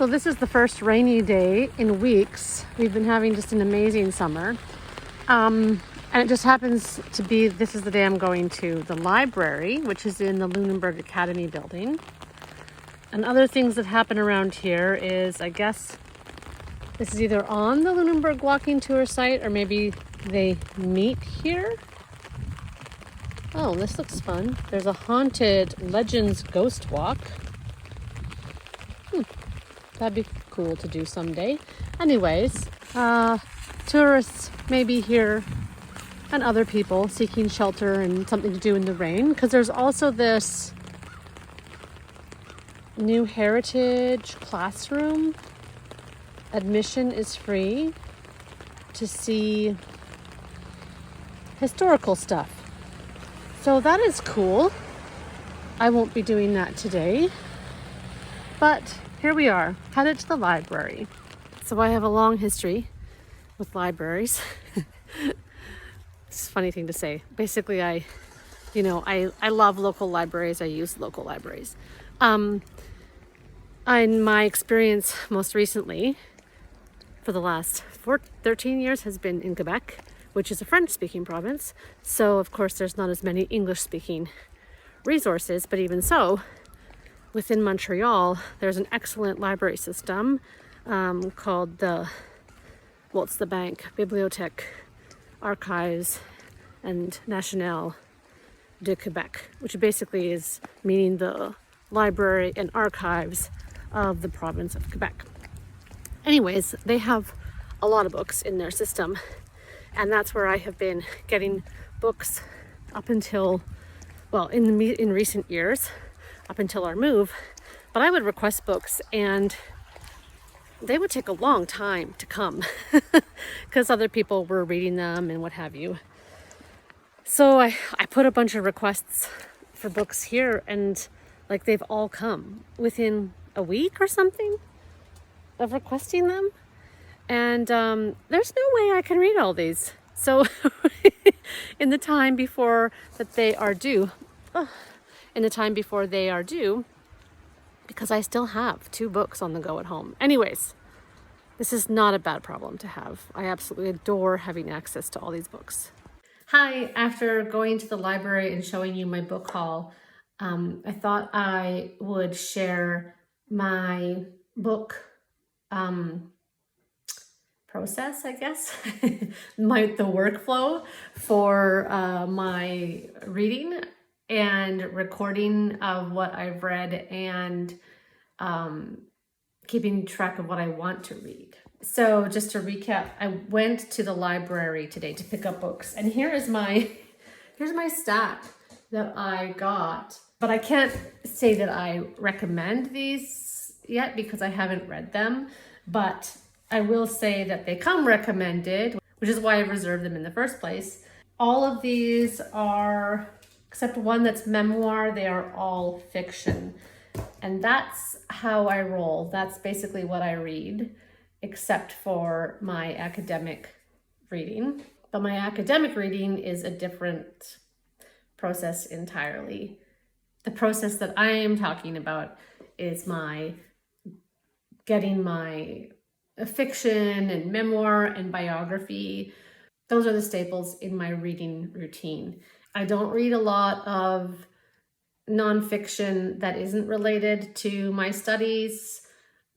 So this is the first rainy day in weeks. We've been having just an amazing summer. And it just happens to be, this is the day I'm going to the library, which is in the Lunenburg Academy building. And other things that happen around here is, I guess, this is either on the Lunenburg walking tour site or maybe they meet here. Oh, this looks fun. There's a haunted Legends ghost walk. That'd be cool to do someday. Anyways, tourists may be here and other people seeking shelter and something to do in the rain, because there's also this new heritage classroom. Admission is free to see historical stuff. So that is cool. I won't be doing that today, but here we are, headed to the library. So I have a long history with libraries. It's a funny thing to say. Basically, I love local libraries. I use local libraries. In my experience most recently, for the last 13 years, has been in Quebec, which is a French-speaking province. So, of course, there's not as many English-speaking resources, but even so, within Montreal, there's an excellent library system called it's the Banque, Bibliothèque, Archives, and Nationale de Québec, which basically is meaning the library and archives of the province of Quebec. Anyways, they have a lot of books in their system, and that's where I have been getting books up until, in recent years, up until our move. But I would request books and they would take a long time to come because other people were reading them and what have you. So I put a bunch of requests for books here, and they've all come within a week or something of requesting them. And there's no way I can read all these. So in the time before they are due, because I still have 2 books on the go at home. Anyways, this is not a bad problem to have. I absolutely adore having access to all these books. Hi, after going to the library and showing you my book haul, I thought I would share my book process, I guess, the workflow for my reading and recording of what I've read and keeping track of what I want to read. So just to recap, I went to the library today to pick up books, and here's my stack that I got. But I can't say that I recommend these yet because I haven't read them, but I will say that they come recommended, which is why I reserved them in the first place. All of these are, except one that's memoir, they are all fiction. And that's how I roll. That's basically what I read, except for my academic reading. But my academic reading is a different process entirely. The process that I am talking about is getting my fiction and memoir and biography. Those are the staples in my reading routine. I don't read a lot of nonfiction that isn't related to my studies.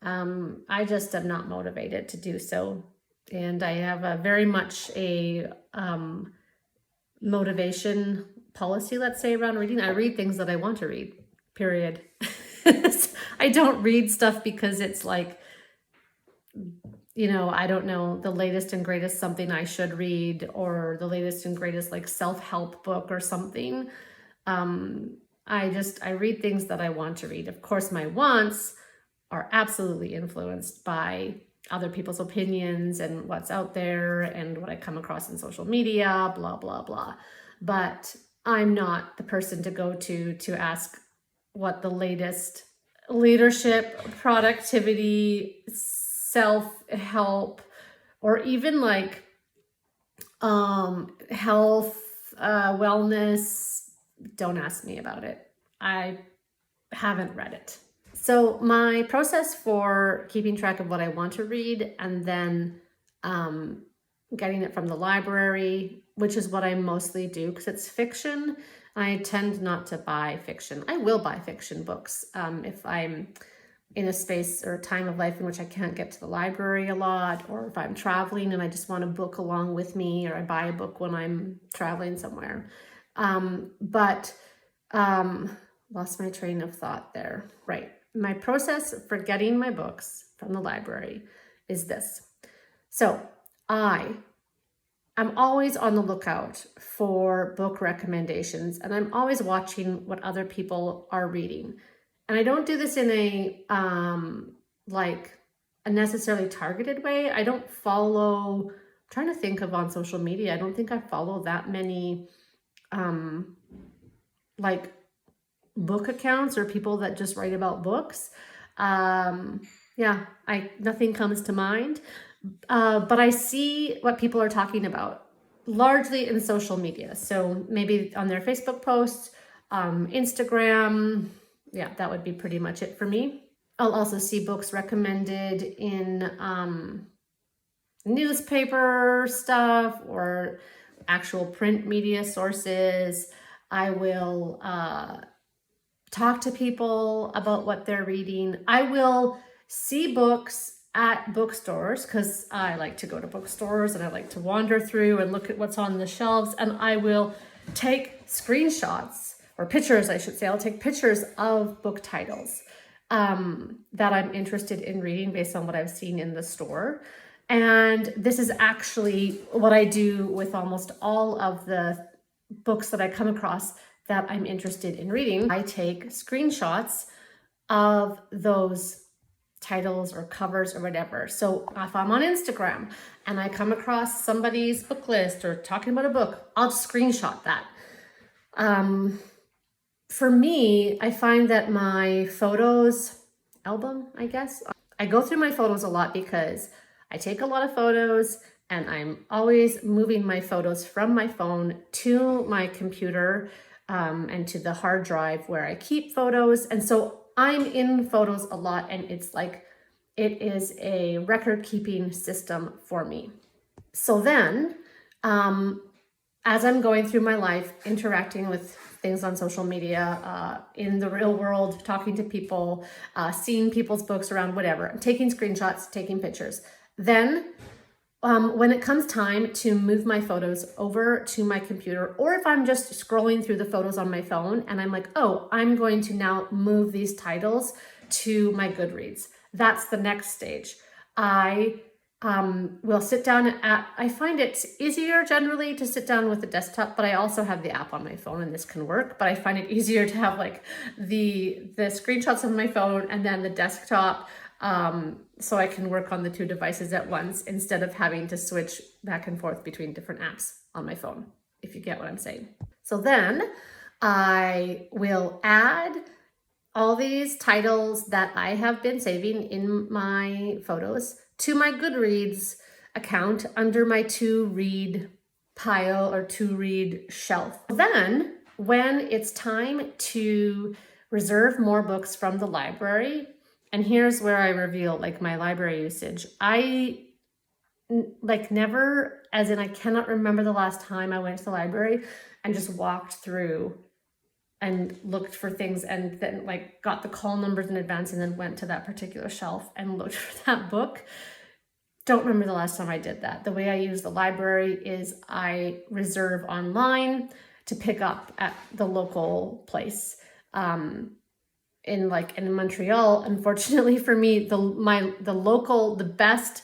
I just am not motivated to do so. And I have very much a motivation policy, let's say, around reading. I read things that I want to read, period. I don't read stuff because it's I don't know, the latest and greatest something I should read, or the latest and greatest self-help book or something. I read things that I want to read. Of course, my wants are absolutely influenced by other people's opinions and what's out there and what I come across in social media, blah, blah, blah. But I'm not the person to go to ask what the latest leadership, productivity, self-help, or even health, wellness. Don't ask me about it. I haven't read it. So my process for keeping track of what I want to read and then getting it from the library, which is what I mostly do because it's fiction. I tend not to buy fiction. I will buy fiction books if I'm in a space or a time of life in which I can't get to the library a lot, or if I'm traveling and I just want a book along with me, or I buy a book when I'm traveling somewhere. Lost my train of thought there. Right. My process for getting my books from the library is this. So I'm always on the lookout for book recommendations, and I'm always watching what other people are reading. And I don't do this in a necessarily targeted way. I don't follow, I'm trying to think of on social media, I don't think I follow that many book accounts or people that just write about books. Nothing comes to mind. But I see what people are talking about largely in social media. So maybe on their Facebook posts, Instagram. Yeah, that would be pretty much it for me. I'll also see books recommended in newspaper stuff or actual print media sources. I will talk to people about what they're reading. I will see books at bookstores because I like to go to bookstores and I like to wander through and look at what's on the shelves, and I will take screenshots or pictures, I should say. I'll take pictures of book titles that I'm interested in reading based on what I've seen in the store. And this is actually what I do with almost all of the books that I come across that I'm interested in reading. I take screenshots of those titles or covers or whatever. So if I'm on Instagram and I come across somebody's book list or talking about a book, I'll screenshot that. For me, I find that my photos album, I guess, I go through my photos a lot because I take a lot of photos and I'm always moving my photos from my phone to my computer and to the hard drive where I keep photos. And so I'm in photos a lot, and it's like, it is a record keeping system for me. So then, as I'm going through my life, interacting with things on social media, in the real world, talking to people, seeing people's books around, whatever, I'm taking screenshots, taking pictures. Then when it comes time to move my photos over to my computer, or if I'm just scrolling through the photos on my phone and I'm like, oh, I'm going to now move these titles to my Goodreads. That's the next stage. I will sit down I find it's easier generally to sit down with the desktop, but I also have the app on my phone and this can work, but I find it easier to have like the screenshots on my phone and then the desktop, so I can work on the two devices at once instead of having to switch back and forth between different apps on my phone, if you get what I'm saying. So then I will add all these titles that I have been saving in my photos to my Goodreads account under my to read pile or to read shelf. Then when it's time to reserve more books from the library, and here's where I reveal like my library usage. I never, as in I cannot remember the last time I went to the library and just walked through and looked for things and then like got the call numbers in advance and then went to that particular shelf and looked for that book. Don't remember the last time I did that. The way I use the library is I reserve online to pick up at the local place. In Montreal, unfortunately for me, the best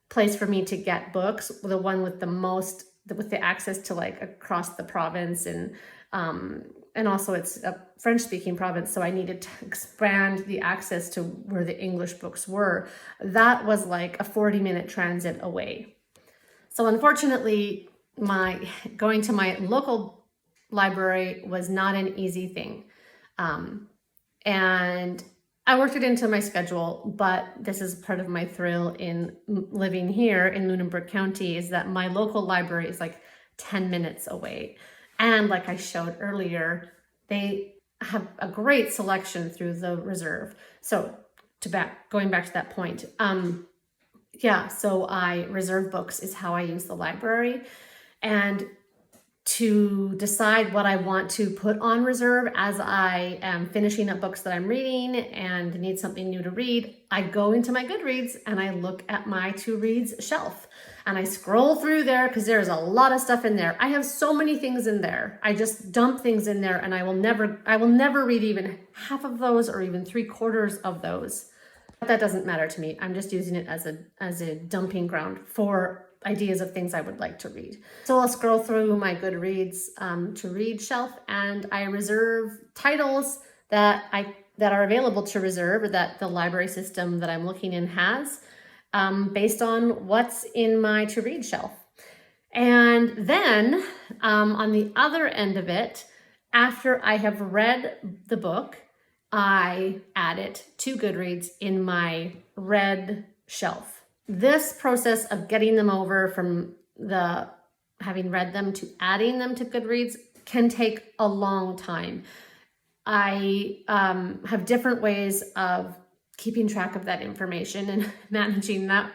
place for me to get books, the one with the access to like across the province, and also it's a French-speaking province, so I needed to expand the access to where the English books were. That was like a 40-minute transit away. So unfortunately, going to my local library was not an easy thing. And I worked it into my schedule, but this is part of my thrill in living here in Lunenburg County, is that my local library is like 10 minutes away. And like I showed earlier, they have a great selection through the reserve. So going back to that point, yeah, so I reserve books is how I use the library. And to decide what I want to put on reserve as I am finishing up books that I'm reading and need something new to read, I go into my Goodreads and I look at my to reads shelf and I scroll through there because there's a lot of stuff in there. I have so many things in there. I just dump things in there and I will never read even half of those or even 3/4 of those. But that doesn't matter to me. I'm just using it as a dumping ground for ideas of things I would like to read. So I'll scroll through my Goodreads to read shelf, and I reserve titles that are available to reserve, or that the library system that I'm looking in has, based on what's in my to read shelf. And then on the other end of it, after I have read the book, I add it to Goodreads in my read shelf. This process of getting them over from having read them to adding them to Goodreads can take a long time. I have different ways of keeping track of that information and managing that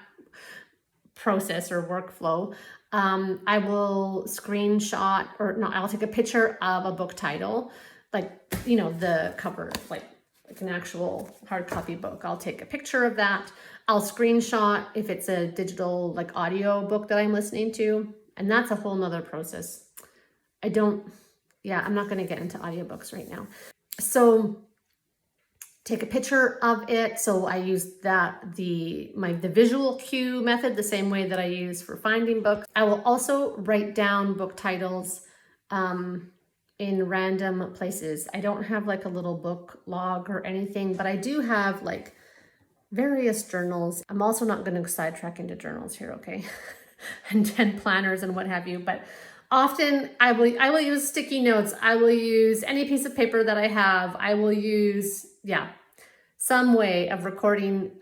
process or workflow. I will screenshot, or no, I'll take a picture of a book title, like, the cover, like an actual hard copy book. I'll take a picture of that. I'll screenshot if it's a digital, like, audio book that I'm listening to. And that's a whole nother process. I'm not going to get into audiobooks right now. So take a picture of it. So I use the visual cue method, the same way that I use for finding books. I will also write down book titles in random places. I don't have like a little book log or anything, but I do have like various journals. I'm also not going to sidetrack into journals here, okay? and planners and what have you, but often I will use sticky notes. I will use any piece of paper that I have. I will use, some way of recording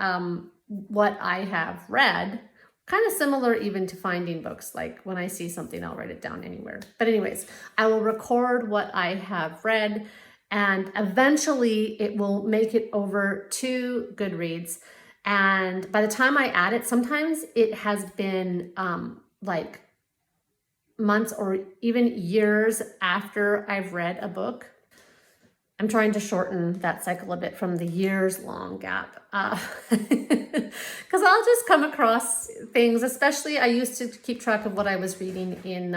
what I have read. Kind of similar even to finding books. Like when I see something, I'll write it down anywhere. But anyways, I will record what I have read, and eventually it will make it over to Goodreads. And by the time I add it, sometimes it has been like months or even years after I've read a book. I'm trying to shorten that cycle a bit from the years-long gap, because I'll just come across things. Especially, I used to keep track of what I was reading in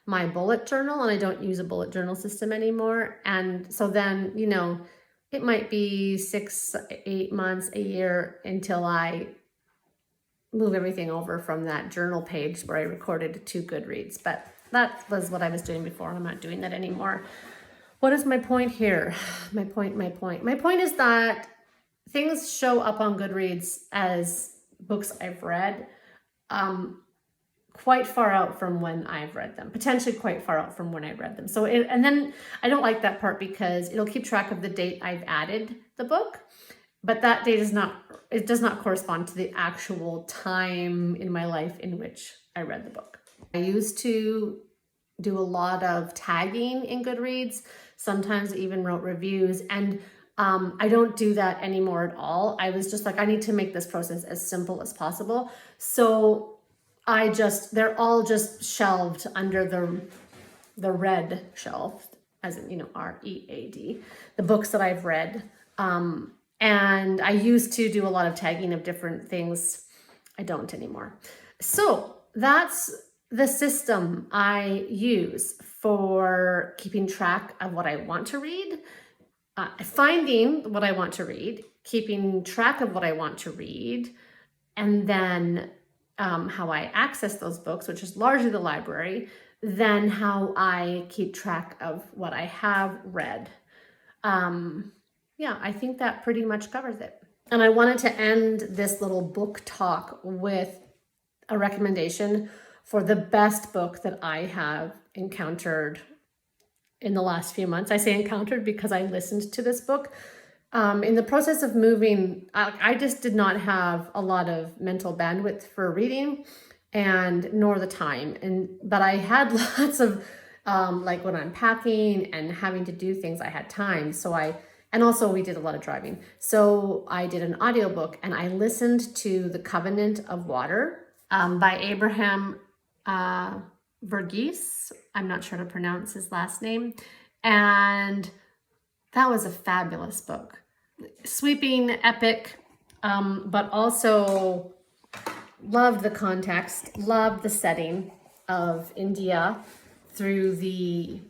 my bullet journal, and I don't use a bullet journal system anymore. And so then, it might be 6, 8 months, a year until I move everything over from that journal page where I recorded to Goodreads. But that was what I was doing before, and I'm not doing that anymore. What is my point here? My point is that things show up on Goodreads as books I've read quite far out from when I've read them, potentially quite far out from when I read them. So, and then I don't like that part because it'll keep track of the date I've added the book, but that date does not correspond to the actual time in my life in which I read the book. I used to do a lot of tagging in Goodreads. Sometimes I even wrote reviews, and I don't do that anymore at all. I was just like, I need to make this process as simple as possible. So they're all just shelved under the read shelf, as in, READ, the books that I've read. And I used to do a lot of tagging of different things. I don't anymore. So that's the system I use for keeping track of what I want to read, finding what I want to read, keeping track of what I want to read, and then how I access those books, which is largely the library, then how I keep track of what I have read. I think that pretty much covers it. And I wanted to end this little book talk with a recommendation for the best book that I have encountered in the last few months. I say encountered because I listened to this book. In the process of moving, I just did not have a lot of mental bandwidth for reading, and nor the time. But I had lots of like when I'm packing and having to do things, I had time. And also we did a lot of driving. So I did an audiobook and I listened to The Covenant of Water by Abraham Verghese. I'm not sure how to pronounce his last name. And that was a fabulous book. Sweeping, epic, but also loved the context, loved the setting of India through the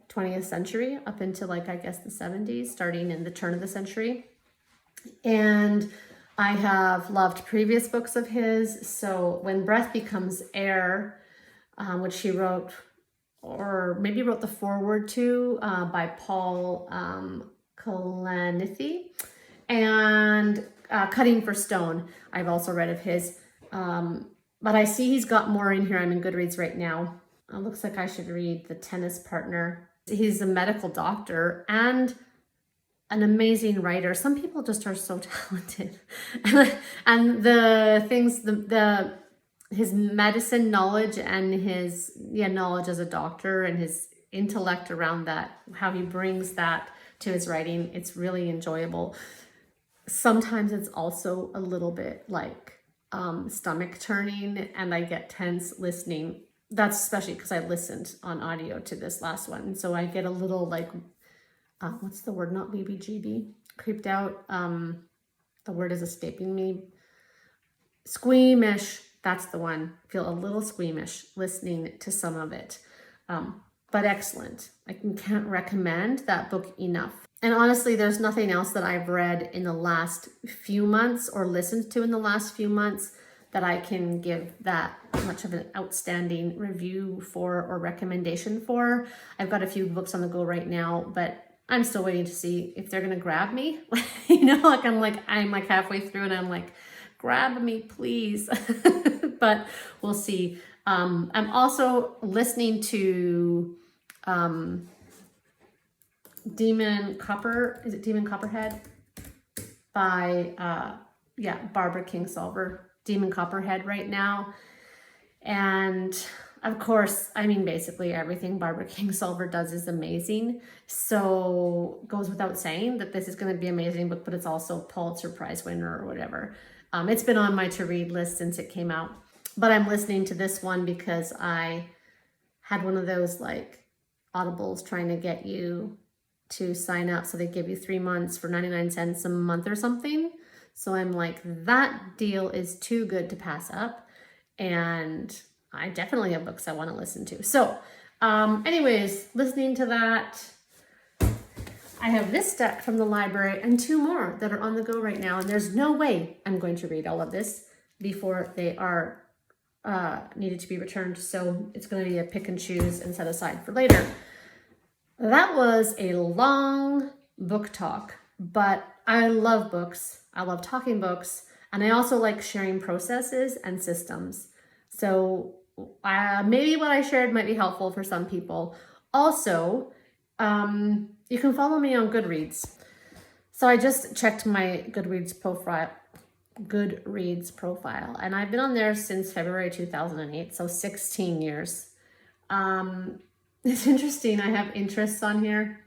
20th century up into like, I guess the 70s, starting in the turn of the century. And I have loved previous books of his. So When Breath Becomes Air, which he wrote, or maybe wrote the foreword to, by Paul Kalanithi, and Cutting for Stone, I've also read of his. But I see he's got more in here. I'm in Goodreads right now. Looks like I should read The Tennis Partner. He's a medical doctor and an amazing writer. Some people just are so talented. And the things, his medicine knowledge and his knowledge as a doctor and his intellect around that, how he brings that to his writing, it's really enjoyable. Sometimes it's also a little bit like stomach turning and I get tense listening. That's especially because I listened on audio to this last one. So I get a little like, what's the word? Not BBGB, creeped out. The word is escaping me. Squeamish, that's the one. Feel a little squeamish listening to some of it. But excellent. I can't recommend that book enough. And honestly, there's nothing else that I've read in the last few months or listened to in the last few months that I can give that much of an outstanding review for or recommendation for. I've got a few books on the go right now, but I'm still waiting to see if they're gonna grab me. I'm like halfway through and I'm like, grab me, please. But we'll see. I'm also listening to Demon Copperhead by Barbara Kingsolver. Demon Copperhead right now. And of course, I mean, basically everything Barbara Kingsolver does is amazing. So goes without saying that this is going to be an amazing book, but it's also Pulitzer Prize winner or whatever. It's been on my to-read list since it came out. But I'm listening to this one because I had one of those like Audibles trying to get you to sign up. So they give you 3 months for 99 cents a month or something. So I'm like, that deal is too good to pass up. And I definitely have books I want to listen to. So anyways, listening to that, I have this deck from the library and 2 more that are on the go right now. And there's no way I'm going to read all of this before they are needed to be returned. So it's going to be a pick and choose and set aside for later. That was a long book talk, but I love books. I love talking books, and I also like sharing processes and systems. So maybe what I shared might be helpful for some people. Also, you can follow me on Goodreads. So I just checked my Goodreads profile, and I've been on there since February 2008, so 16 years. It's interesting. I have interests on here.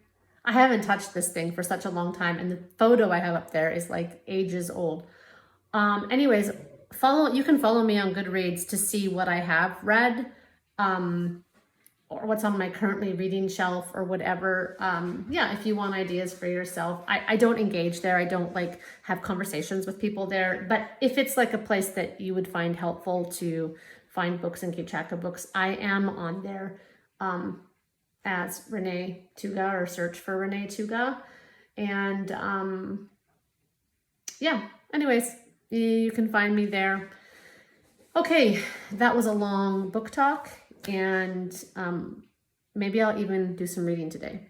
I haven't touched this thing for such a long time, and the photo I have up there is like ages old. Anyways, you can follow me on Goodreads to see what I have read, or what's on my currently reading shelf or whatever. If you want ideas for yourself. I don't engage there. I don't like have conversations with people there, but if it's like a place that you would find helpful to find books and keep track of books, I am on there. As Renee Tuga, or search for Renee Tuga. And anyways, you can find me there. Okay, that was a long book talk, and maybe I'll even do some reading today.